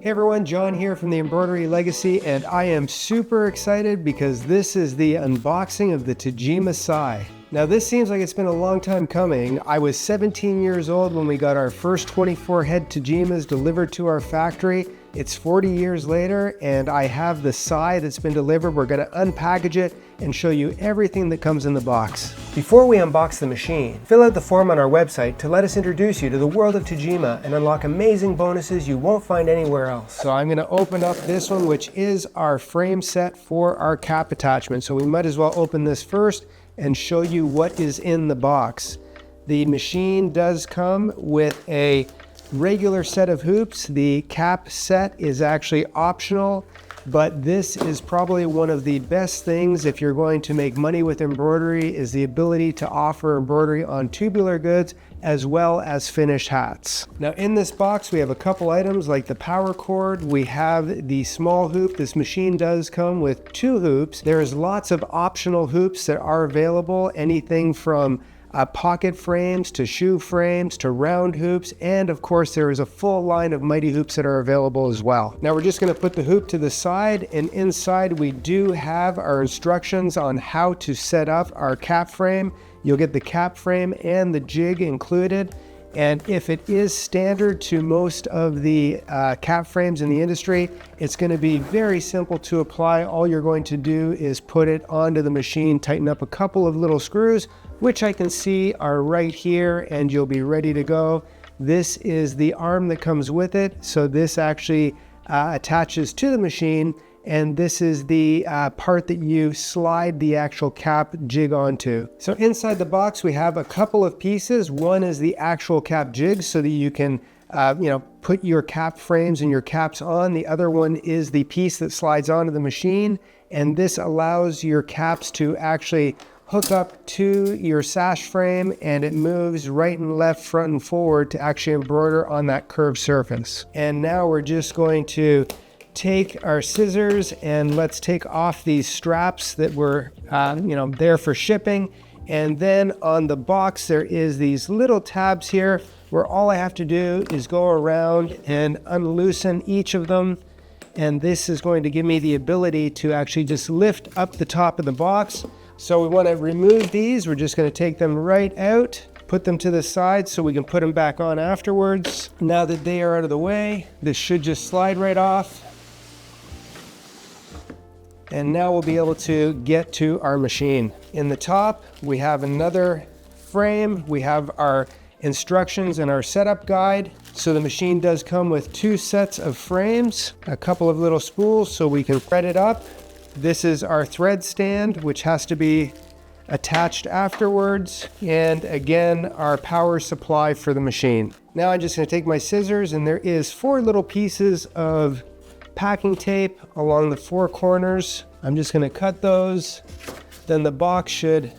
Hey everyone, John here from the Embroidery Legacy, and I am super excited because this is the unboxing of the Tajima SAI. Now this seems like it's been a long time coming. I was 17 years old when we got our first 24 head Tajimas delivered to our factory. It's 40 years later and I have the SAI that's been delivered. We're going to unpackage it and show you everything that comes in the box. Before we unbox the machine, fill out the form on our website to let us introduce you to the world of Tajima and unlock amazing bonuses you won't find anywhere else. So I'm going to open up this one, which is our frame set for our cap attachment. So we might as well open this first and show you what is in the box. The machine does come with a regular set of hoops. The cap set is actually optional, but this is probably one of the best things if you're going to make money with embroidery, is the ability to offer embroidery on tubular goods as well as finished hats. Now in this box we have a couple items like the power cord, we have the small hoop. This machine does come with 2 hoops. There's lots of optional hoops that are available, anything from pocket frames to shoe frames to round hoops, and of course there is a full line of mighty hoops that are available as well. Now we're just going to put the hoop to the side, and inside we do have our instructions on how to set up our cap frame. You'll get the cap frame and the jig included, and if it is standard to most of the cap frames in the industry, it's going to be very simple to apply. All you're going to do is put it onto the machine, tighten up a couple of little screws, which I can see are right here, and you'll be ready to go. This is the arm that comes with it, so this actually attaches to the machine, and this is the part that you slide the actual cap jig onto. So inside the box we have a couple of pieces. One is the actual cap jig so that you can put your cap frames and your caps on. The other one is the piece that slides onto the machine, and this allows your caps to actually hook up to your sash frame, and it moves right and left, front and forward to actually embroider on that curved surface. And now we're just going to take our scissors and let's take off these straps that were there for shipping. And then on the box there is these little tabs here where all I have to do is go around and unloosen each of them, and this is going to give me the ability to actually just lift up the top of the box. So we want to remove these. We're just going to take them right out, put them to the side so we can put them back on afterwards. Now that they are out of the way, this should just slide right off. And now we'll be able to get to our machine. In the top, we have another frame. We have our instructions and our setup guide. So the machine does come with 2 sets of frames, a couple of little spools so we can thread it up. This is our thread stand, which has to be attached afterwards, and again our power supply for the machine. Now I'm just going to take my scissors, and there is 4 little pieces of packing tape along the 4 corners. I'm just going to cut those. Then the box should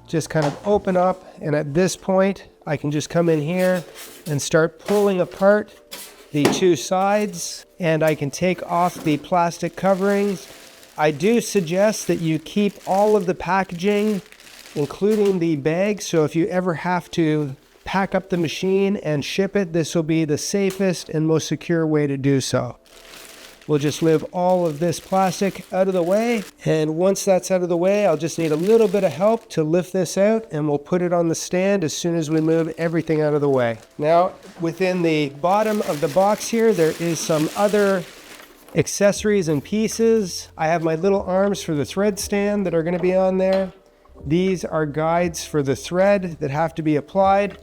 just kind of open up, and at this point I can just come in here and start pulling apart the 2 sides, and I can take off the plastic coverings. I do suggest that you keep all of the packaging, including the bag, so if you ever have to pack up the machine and ship it, this will be the safest and most secure way to do so. We'll just lift all of this plastic out of the way, and once that's out of the way, I'll just need a little bit of help to lift this out, and we'll put it on the stand as soon as we move everything out of the way. Now, within the bottom of the box here, there is some other accessories and pieces. I have my little arms for the thread stand that are going to be on there. These are guides for the thread that have to be applied.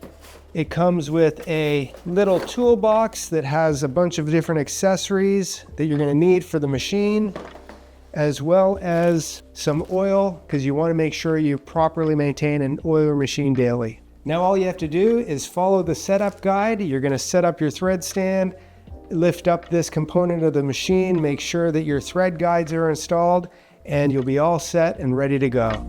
It comes with a little toolbox that has a bunch of different accessories that you're going to need for the machine, as well as some oil, because you want to make sure you properly maintain and oil your machine daily. Now all you have to do is follow the setup guide. You're going to set up your thread stand, lift up this component of the machine, make sure that your thread guides are installed, and you'll be all set and ready to go.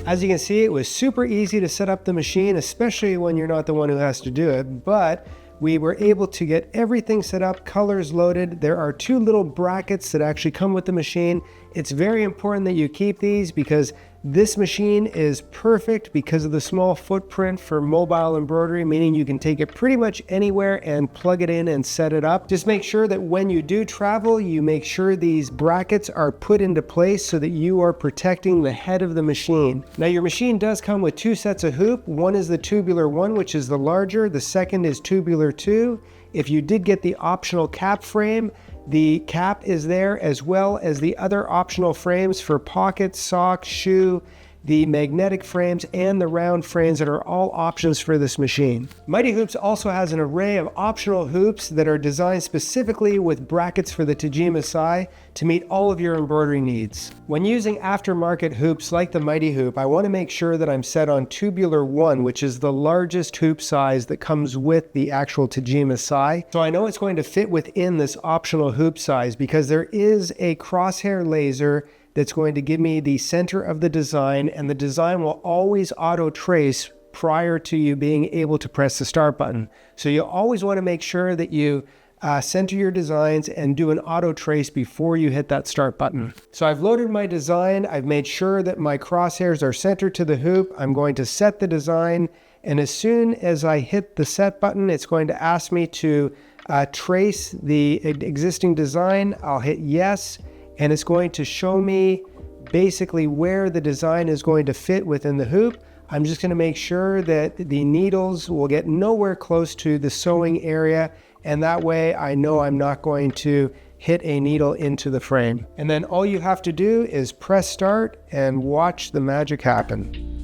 As you can see, it was super easy to set up the machine, especially when you're not the one who has to do it, but we were able to get everything set up, colors loaded. There are 2 little brackets that actually come with the machine. It's very important that you keep these because this machine is perfect because of the small footprint for mobile embroidery, meaning you can take it pretty much anywhere and plug it in and set it up. Just make sure that when you do travel, you make sure these brackets are put into place so that you are protecting the head of the machine. Now your machine does come with 2 sets of hoop. One is the tubular one, which is the larger. The second is tubular 2. If you did get the optional cap frame, the cap is there as well as the other optional frames for pocket, sock, shoe, the magnetic frames, and the round frames that are all options for this machine. Mighty Hoops also has an array of optional hoops that are designed specifically with brackets for the Tajima SAI to meet all of your embroidery needs. When using aftermarket hoops like the Mighty Hoop, I want to make sure that I'm set on tubular 1, which is the largest hoop size that comes with the actual Tajima SAI. So I know it's going to fit within this optional hoop size because there is a crosshair laser that's going to give me the center of the design, and the design will always auto trace prior to you being able to press the start button. So you always want to make sure that you center your designs and do an auto trace before you hit that start button. So I've loaded my design. I've made sure that my crosshairs are centered to the hoop. I'm going to set the design, and as soon as I hit the set button, it's going to ask me to trace the existing design. I'll hit yes, and it's going to show me basically where the design is going to fit within the hoop. I'm just going to make sure that the needles will get nowhere close to the sewing area, and that way I know I'm not going to hit a needle into the frame. And then all you have to do is press start and watch the magic happen.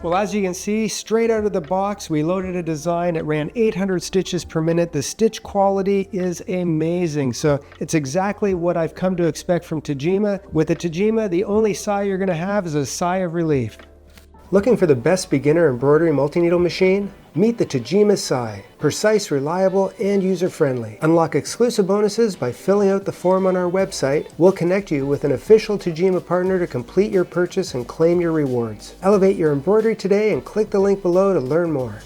Well, as you can see, straight out of the box, we loaded a design. It ran 800 stitches per minute. The stitch quality is amazing. So it's exactly what I've come to expect from Tajima. With the Tajima, the only sigh you're gonna have is a sigh of relief. Looking for the best beginner embroidery multi-needle machine? Meet the Tajima SAI. Precise, reliable, and user-friendly. Unlock exclusive bonuses by filling out the form on our website. We'll connect you with an official Tajima partner to complete your purchase and claim your rewards. Elevate your embroidery today and click the link below to learn more.